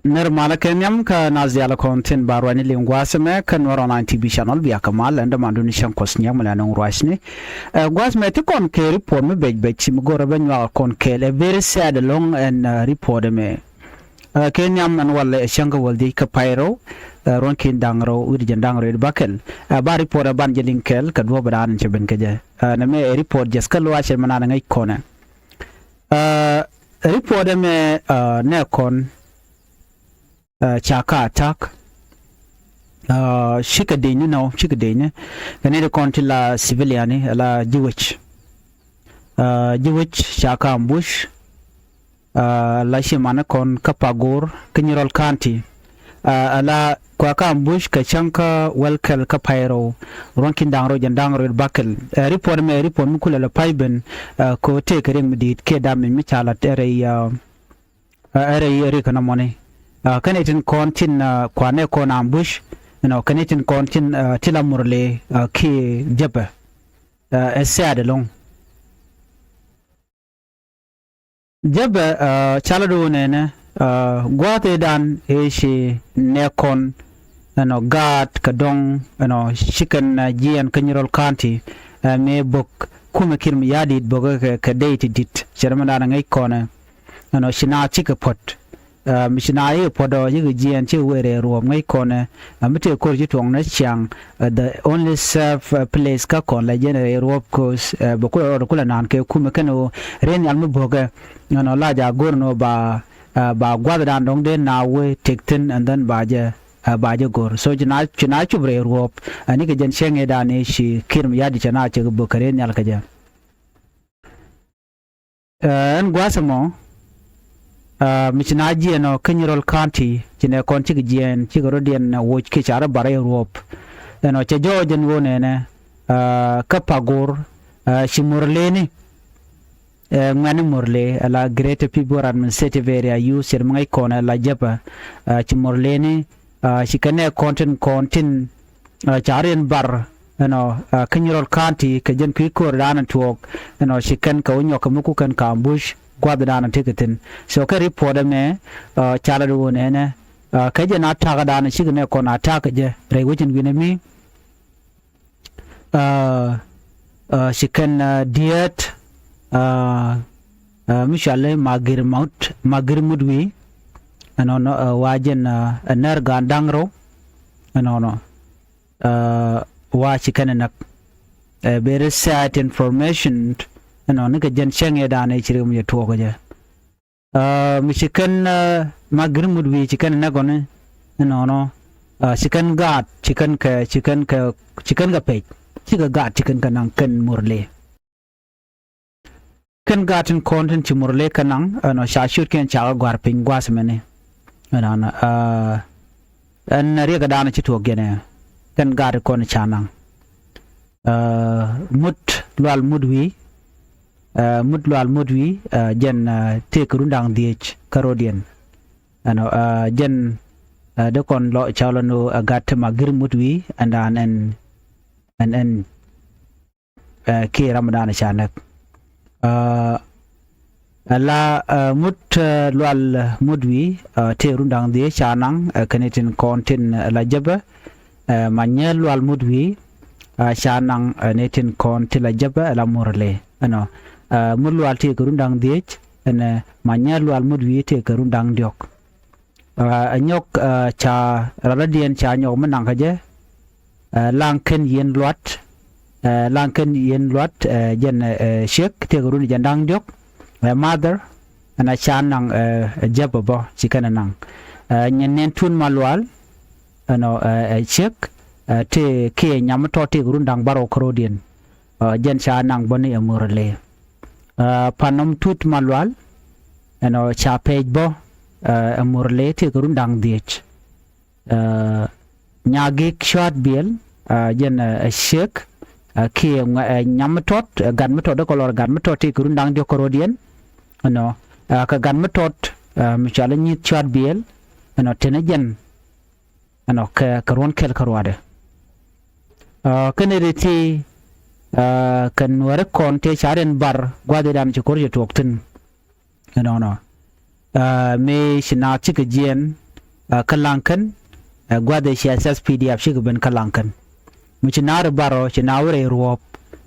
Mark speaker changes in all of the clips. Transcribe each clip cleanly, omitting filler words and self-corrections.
Speaker 1: Nirmala kenyam ka naziala kontin barwani lingwasme kan warona TV channel via kamal and manduni shankos nyam la nong rwasni gwasme te kon ke report me bej chim gora benwa kon ke le very sad long and report me kenyam an wala shanga waldi ka pyro ron kin dangro widi jandangro bakel ba report ban jelinkel ka do badan cheben keje na me report jes ka lwa che manana ngai kona report me ne kon chaka attack shika deni no shika deni kane da kontila civilian la jiwich chaka ambush la shimana kon kapagor kinyirol kanti ala kwa ka ambush ka chanka welkel kapairo ronkin dangro jandangro bakel report mu kula la paiben ko te kering midit ke damin mi chala ere kana money kanitin kontin kwane kon ambush kanitin kontin tila murle ki jaba esade long jaba chalado nene gwate dan eshi nekon gad kadong chicken jian kanyirol kanti me bok kuma kirm yadit boga ka date dit sharmana ngai kona shina chikapot missionary podo yigu jian che were ro ngai kone amte ko ji tong na chang the only serve place ka kon la jene ro cause boko ro kula nan ke kuma kano ren almu boga la ja gorno ba gwadran dong de na we tekten and then ba gor so jina chubre ro ani ke jen shenge da ne shi kirm yadi chana che bokare nyal ka ja en gwasamo michinaji kanyirol kanti chine konchi gien chigarodian watch ke chara bare Europe che jojen wone ne kapagor shimurleni ngani murle la great people administrative area use sermai kona la japa chimurleni shikane kontin charen bar kanyirol kanti ke jen ki ko ran tuok shikan ka unyo kamuku kan kambush gwadana tiketin so ka report me chala do ne ka je na ta da na shigne ko na ta ka je rai wujin gine mi shikan diet mishale magir mudwi wajen nar gandangro wa shikan nak very sad information nika jen shenge da ne chiri mu to ko je mi chicken magir mudwi chicken na gone chicken gat chicken ga pej chiga gat chicken kanang ken murle ken gat in content chi murle kanang sha shoot ken cha gwar pin gwas mene an ri ga da na chi to gene ken gat ko na chanang mut lwal mudwi mudlal mudwi jen te kurundang diech karodian jen de kon lo chalano agat magir mudwi and an ke ramadan chanak la mut lal mudwi te rundang diech chanang kanetin kontin la jaba manyel lal mudwi chanang netin kontin la jaba la morle mulwal te kurundang diech en manyalwal mudwi te kurundang diok anyok cha radien cha nyok menang kaje langken yen lot jen shek te kurun jandang diok mother ana chanang jababo chikanang nyenen tun malwal shek te ke nyamto te kurundang baro krodien jen chanang boni amurle panom tut malwal cha page bo amurle te kurundang diech nyagik short bill jen shek ke nyamtot gan metot kolor gan metot te kurundang dio korodien ka gan metot michala ni short bill tenejen ka karon kel karwade keneriti kan wara konte charen bar gwade dam chikor je toktin me shina chike jien kalankan gwa de shi SSPDF shi ben kalankan mu ci nar baro ci nawre ruop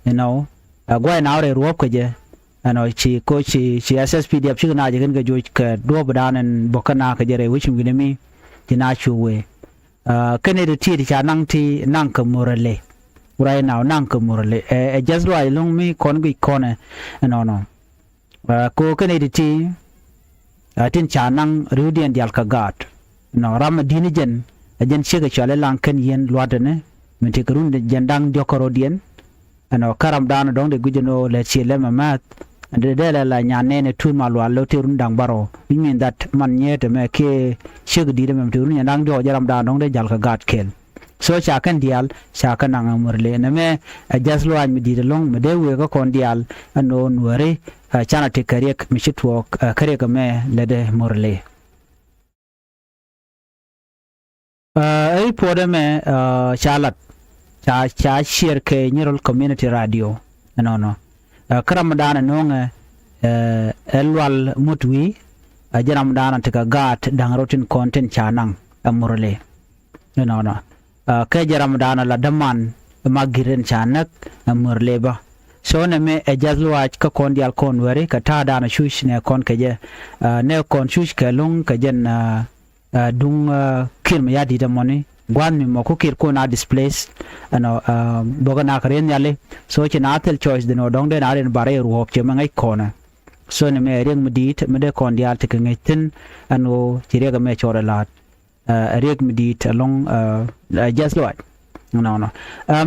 Speaker 1: gwa nawre ruop ke je ci ko ci SSPDF shi na je gan ga jo ka do badanan bokana ka jere wucin gidemi ci na chuwe kene de ti cha nang ti nang ka murale right now nang ka murale just right long mi kon gi kone no ko kene de ti tin cha nang rudian dial ka gat ram dini jen shi ga chale lang ken yen lwadane min te kurun de jandang diokoro dien karam dana dong de gujeno le chi le mamat de la nyane ne tun malwa lo te run dang baro min that man nyete me ke shig di de mem te run nyandang do jaram dana dong de jal ka gat ken so cha kan dial cha kan nang murle ne me jaslo an mi di de long me de we ko kon dial no nware chana te kariek mi shitwo kariek me le de murle ai pode me chalat cha share ke nyirol community radio no karam dana nonga elwal mutwi jaram dana tika gat dang rotin content chanang amurle no ke jaram dana la daman magiren chanak amurle ba so ne me ejazluaj ka kondial konwere ka ta dana shush ne kon ke je ne kon shush ke lung ka jen dung kirm ya di da moni gwan mi mo ko kir ko na displace boga na karen yale so ci na tel choice de no dong de na ren bare ru hop che mangai kona so ne me reng medit me de kon dial te ngitin ci rega me chora lat reg medit along just like no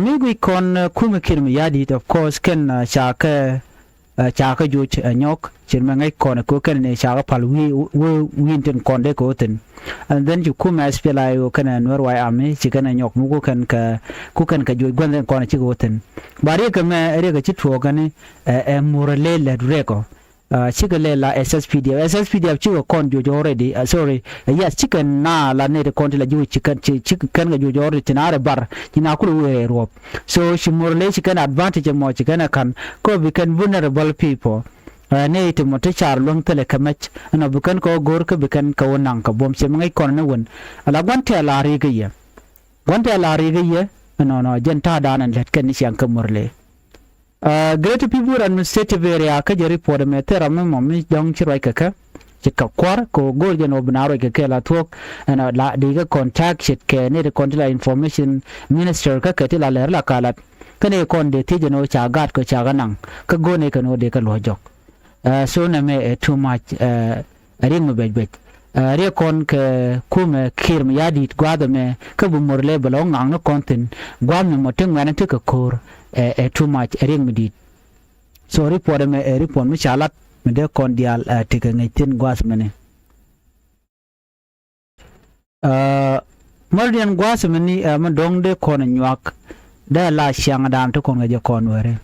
Speaker 1: me gui kon kuma kirm ya di of course ken chaka juch nyok chin mangai kon ko ken ne chaka pal wi tin kon de ko tin and then you come as pela yo kana nor wai ame ci kana nyok mu ko kan ka juch gon kon ci go tin bari ka me re ga ci to gane morale le reko chikale la SSPDF chico con jojo already sorry yes chicken na la ne de con la ju chicken ga jojo already tinare bar kina kulu we rob so she morale chicken advantage mo chicken kan ko we can vulnerable people ne to mo te char long tele kamach no bukan ko gor ka bukan ka wonang ka bom se ngai kon na won ala gwante la ri ga ye no jenta danan let kan ni siang ka morale great people administrative area ka jeri pod me tera me mommi jong chiroi ka chika kwar ko gorje no binaro ke la tok and la diga contact shit ke ne de contact information minister ka tila ler la kalat kane kon de tije no cha gat ko cha ganang ka gone ka no de ka lo jok so na me too much ring me bej re kon ke kume kirm yadit gwada me ka bu morle balong ang no content gwam me moteng wana te ka kor too much ring me dit so report me report me chalat me de kon dial te ka ngitin gwas mene mordian gwas meni ma dong de kon nyak da la syang dan to kon ga kon were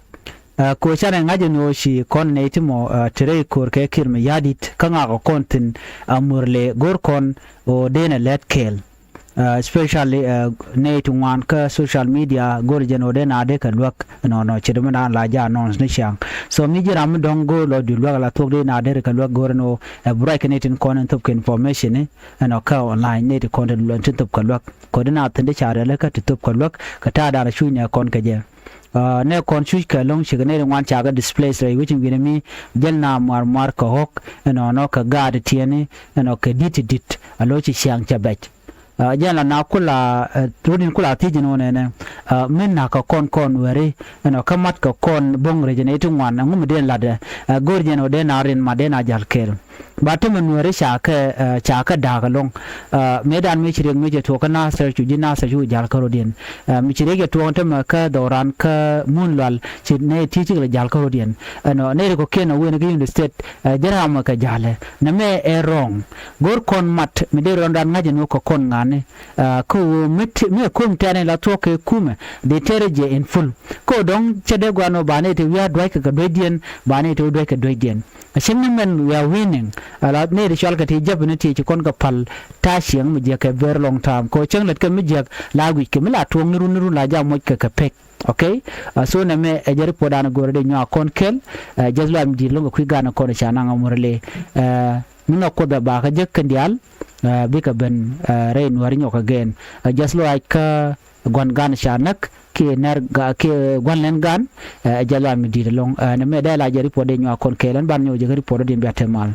Speaker 1: ko chane ngaje no shi kon ne timo tere kor ke kirme yadit kanga ko kontin amurle gor kon o dena let kel especially ne to wan ka social media gor jeno de na de kan wak no chidama la ja non ne syang so mi jiram dong go lo du la tok de na de kan wak gor no break ne tin kon top information ne no ka online ne de kon de lo tin top kan wak ko de na tin de chare la ka top kan wak ka ta da shu ne kon ka je ne kon shu ka long shi ne wan cha ga display sai which ngine mi jelna mar ka hok no ka ga de tiene no ka dit alo chi syang cha bech jala na kula tudin kula tijino ne men na ka kon were no kamat ka kon bong regenerating wan ngum de lade gorjeno de na rin ma de na jalkel batumen were chaka daga long medan mi chire mi je to kana ser chu jina sa chu jal karo din mi chire ge to tam ka doran ka munlal chi ne ti chi le jal karo din no ne ko ken we ne gi state jara ma ka jale na me e wrong gor kon mat mi de ron dan ngaje no ko kon ngane ko mi ko mtane la to ke kume de tereje in full ko dong chede gwano bane te wi adwa ka dwedien bane te dwe ka dwedien men we are winning ala ne ri shalka ti jabne ti kon ka pal ta shiang mi je ka very long time ko chang let ka mi je la wi ke mi la to nuru la ja mo ka pek okay so na me e jeri podana gore de nya kon kel jazla mi di longo ku gana kon cha na ngamurle mi no ko da ba ka je kandial bika ben rain wari nyok again just like gwan gan shanak ki ner ga ki gwan len gan jala mi di long ne me da la jari pode nyo kon kelen ban nyo jari pode di biatemal